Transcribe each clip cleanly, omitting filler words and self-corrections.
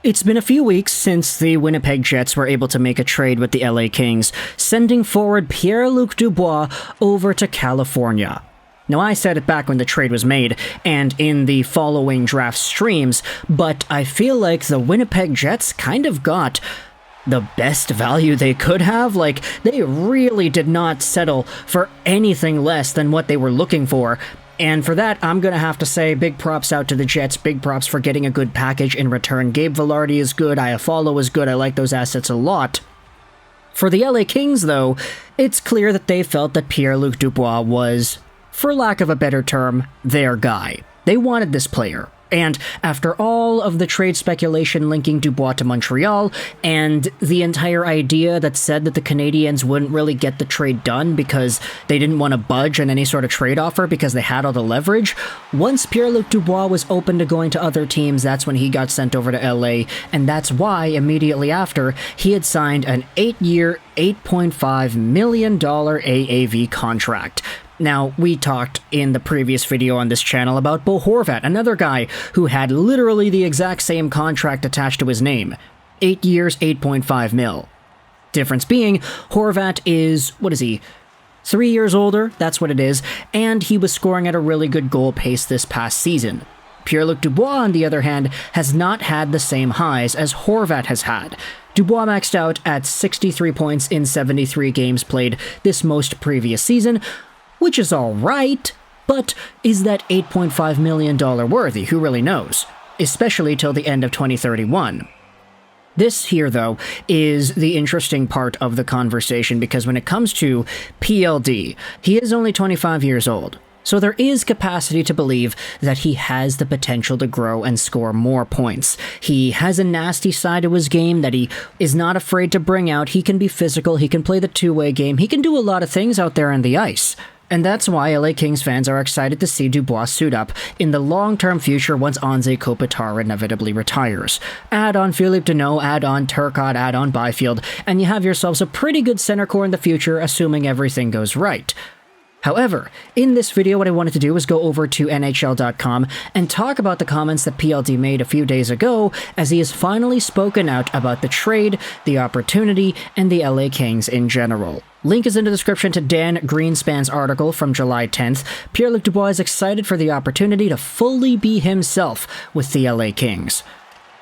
It's been a few weeks since the Winnipeg Jets were able to make a trade with the LA Kings, sending forward Pierre-Luc Dubois over to California. Now, I said it back when the trade was made, and in the following draft streams, but I feel like the Winnipeg Jets kind of got the best value they could have. Like, they really did not settle for anything less than what they were looking for. And for that, I'm going to have to say big props out to the Jets, big props for getting a good package in return. Gabe Vilardi is good, Iafallo is good, I like those assets a lot. For the LA Kings, though, it's clear that they felt that Pierre-Luc Dubois was, for lack of a better term, their guy. They wanted this player. And after all of the trade speculation linking Dubois to Montreal, and the entire idea that said that the Canadiens wouldn't really get the trade done because they didn't want to budge on any sort of trade offer because they had all the leverage, once Pierre-Luc Dubois was open to going to other teams, that's when he got sent over to LA, and that's why, immediately after, he had signed an 8-year, $8.5 million AAV contract. Now, we talked in the previous video on this channel about Bo Horvat, another guy who had literally the exact same contract attached to his name. 8 years, 8.5 mil. Difference being, Horvat is, 3 years older, that's what it is, and he was scoring at a really good goal pace this past season. Pierre-Luc Dubois, on the other hand, has not had the same highs as Horvat has had. Dubois maxed out at 63 points in 73 games played this most previous season, which is alright, but is that $8.5 million worthy? Who really knows? Especially till the end of 2031. This here, though, is the interesting part of the conversation, because when it comes to PLD, he is only 25 years old. So there is capacity to believe that he has the potential to grow and score more points. He has a nasty side to his game that he is not afraid to bring out. He can be physical, he can play the two-way game, he can do a lot of things out there on the ice. And that's why LA Kings fans are excited to see Dubois suit up in the long-term future once Anze Kopitar inevitably retires. Add on Philippe Deneau, add on Turcotte, add on Byfield, and you have yourselves a pretty good center core in the future, assuming everything goes right. However, in this video, what I wanted to do was go over to NHL.com and talk about the comments that PLD made a few days ago, as he has finally spoken out about the trade, the opportunity, and the LA Kings in general. Link is in the description to Dan Greenspan's article from July 10th. Pierre-Luc Dubois is excited for the opportunity to fully be himself with the LA Kings.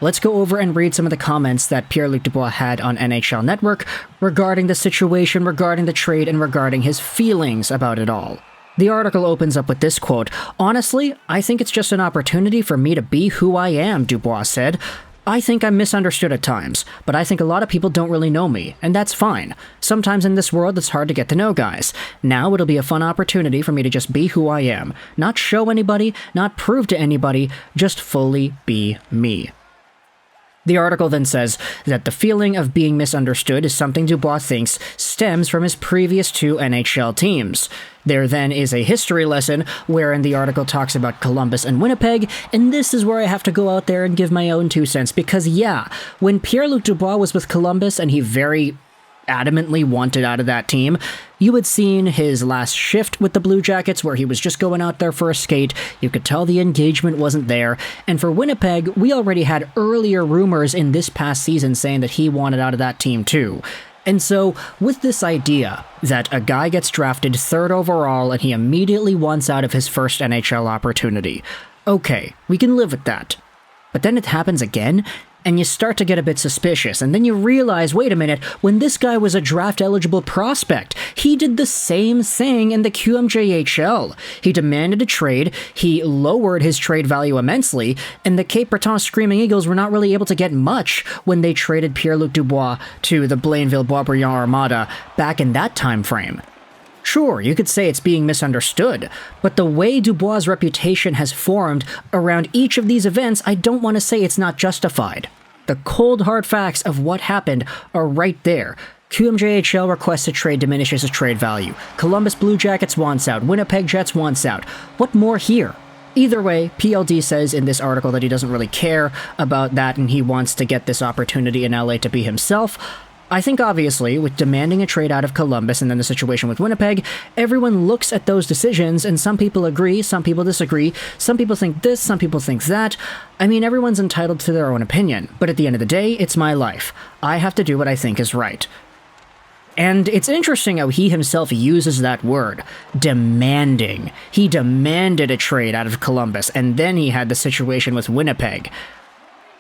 Let's go over and read some of the comments that Pierre-Luc Dubois had on NHL Network regarding the situation, regarding the trade, and regarding his feelings about it all. The article opens up with this quote, "Honestly, I think it's just an opportunity for me to be who I am," Dubois said. "I think I'm misunderstood at times, but I think a lot of people don't really know me, and that's fine. Sometimes in this world it's hard to get to know guys. Now it'll be a fun opportunity for me to just be who I am. Not show anybody, not prove to anybody, just fully be me." The article then says that the feeling of being misunderstood is something Dubois thinks stems from his previous two NHL teams. There then is a history lesson wherein the article talks about Columbus and Winnipeg, and this is where I have to go out there and give my own 2 cents, because yeah, when Pierre-Luc Dubois was with Columbus and he very adamantly wanted out of that team, you had seen his last shift with the Blue Jackets where he was just going out there for a skate. You could tell the engagement wasn't there. And for Winnipeg, we already had earlier rumors in this past season saying that he wanted out of that team too. And so, with this idea that a guy gets drafted 3rd overall and he immediately wants out of his first NHL opportunity, okay, we can live with that. But then it happens again, and you start to get a bit suspicious, and then you realize, wait a minute, when this guy was a draft-eligible prospect, he did the same thing in the QMJHL. He demanded a trade, he lowered his trade value immensely, and the Cape Breton Screaming Eagles were not really able to get much when they traded Pierre-Luc Dubois to the Blainville-Boisbriand Armada back in that time frame. Sure, you could say it's being misunderstood, but the way Dubois' reputation has formed around each of these events, I don't want to say it's not justified. The cold hard facts of what happened are right there. QMJHL requests a trade diminishes his trade value. Columbus Blue Jackets wants out. Winnipeg Jets wants out. What more here? Either way, PLD says in this article that he doesn't really care about that and he wants to get this opportunity in LA to be himself. I think obviously, with demanding a trade out of Columbus and then the situation with Winnipeg, everyone looks at those decisions and some people agree, some people disagree, some people think this, some people think that. I mean, everyone's entitled to their own opinion, but at the end of the day, it's my life. I have to do what I think is right. And it's interesting how he himself uses that word, demanding. He demanded a trade out of Columbus, and then he had the situation with Winnipeg.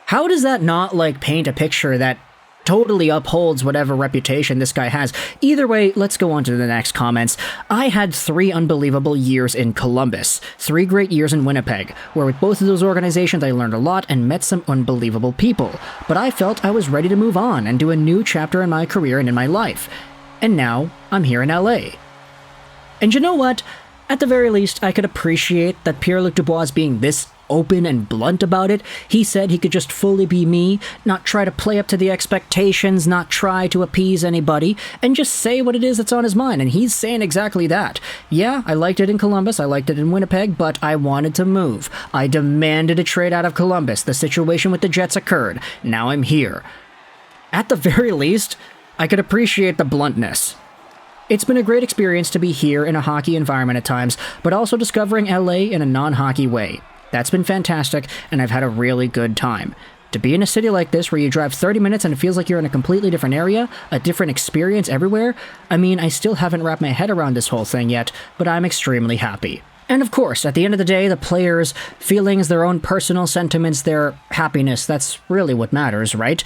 How does that not, paint a picture that totally upholds whatever reputation this guy has? Either way, let's go on to the next comments. I had 3 unbelievable years in Columbus, 3 great years in Winnipeg, where with both of those organizations I learned a lot and met some unbelievable people, but I felt I was ready to move on and do a new chapter in my career and in my life. And now, I'm here in LA. And you know what? At the very least, I could appreciate that Pierre-Luc Dubois being this open and blunt about it. He said he could just fully be me, not try to play up to the expectations, not try to appease anybody, and just say what it is that's on his mind, and he's saying exactly that. Yeah, I liked it in Columbus, I liked it in Winnipeg, but I wanted to move. I demanded a trade out of Columbus. The situation with the Jets occurred. Now I'm here. At the very least, I could appreciate the bluntness. It's been a great experience to be here in a hockey environment at times, but also discovering LA in a non-hockey way. That's been fantastic, and I've had a really good time. To be in a city like this where you drive 30 minutes and it feels like you're in a completely different area, a different experience everywhere, I mean, I still haven't wrapped my head around this whole thing yet, but I'm extremely happy. And of course, at the end of the day, the players' feelings, their own personal sentiments, their happiness, that's really what matters, right?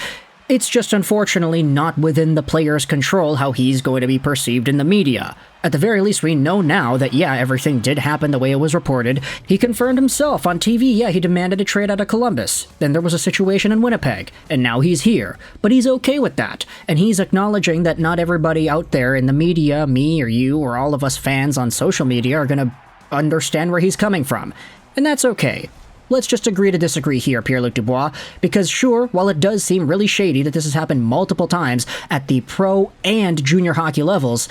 It's just unfortunately not within the player's control how he's going to be perceived in the media. At the very least, we know now that, yeah, everything did happen the way it was reported. He confirmed himself on TV, yeah, he demanded a trade out of Columbus. Then there was a situation in Winnipeg, and now he's here. But he's okay with that, and he's acknowledging that not everybody out there in the media, me or you or all of us fans on social media, are gonna understand where he's coming from. And that's okay. Let's just agree to disagree here, Pierre-Luc Dubois, because sure, while it does seem really shady that this has happened multiple times at the pro and junior hockey levels,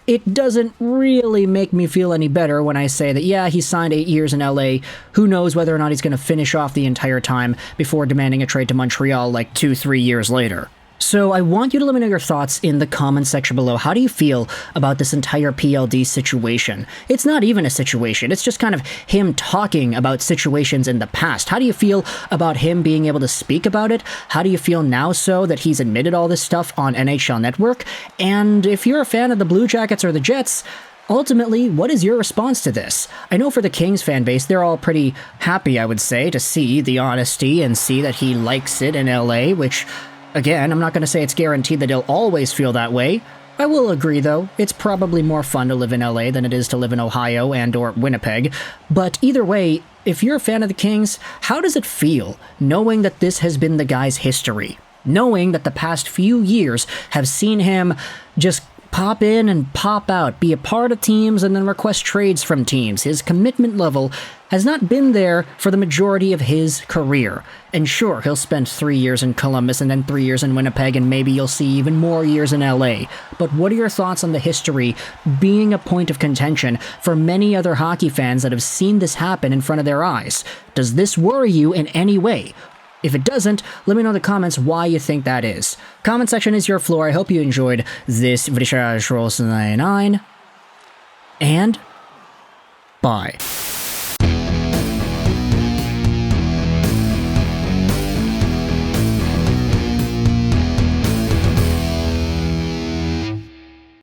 it doesn't really make me feel any better when I say that, yeah, he signed 8 years in LA, who knows whether or not he's going to finish off the entire time before demanding a trade to Montreal 2-3 years later. So I want you to let me know your thoughts in the comments section below. How do you feel about this entire PLD situation? It's not even a situation, it's just kind of him talking about situations in the past. How do you feel about him being able to speak about it? How do you feel now so that he's admitted all this stuff on NHL Network? And if you're a fan of the Blue Jackets or the Jets, ultimately, what is your response to this? I know for the Kings fan base, they're all pretty happy, I would say, to see the honesty and see that he likes it in LA, which, again, I'm not going to say it's guaranteed that he'll always feel that way. I will agree, though, it's probably more fun to live in LA than it is to live in Ohio and or Winnipeg. But either way, if you're a fan of the Kings, how does it feel knowing that this has been the guy's history? Knowing that the past few years have seen him just pop in and pop out, be a part of teams and then request trades from teams. His commitment level has not been there for the majority of his career. And sure, he'll spend 3 years in Columbus and then 3 years in Winnipeg, and maybe you'll see even more years in LA. But what are your thoughts on the history being a point of contention for many other hockey fans that have seen this happen in front of their eyes? Does this worry you in any way? If it doesn't, let me know in the comments why you think that is. Comment section is your floor. I hope you enjoyed this video. And bye.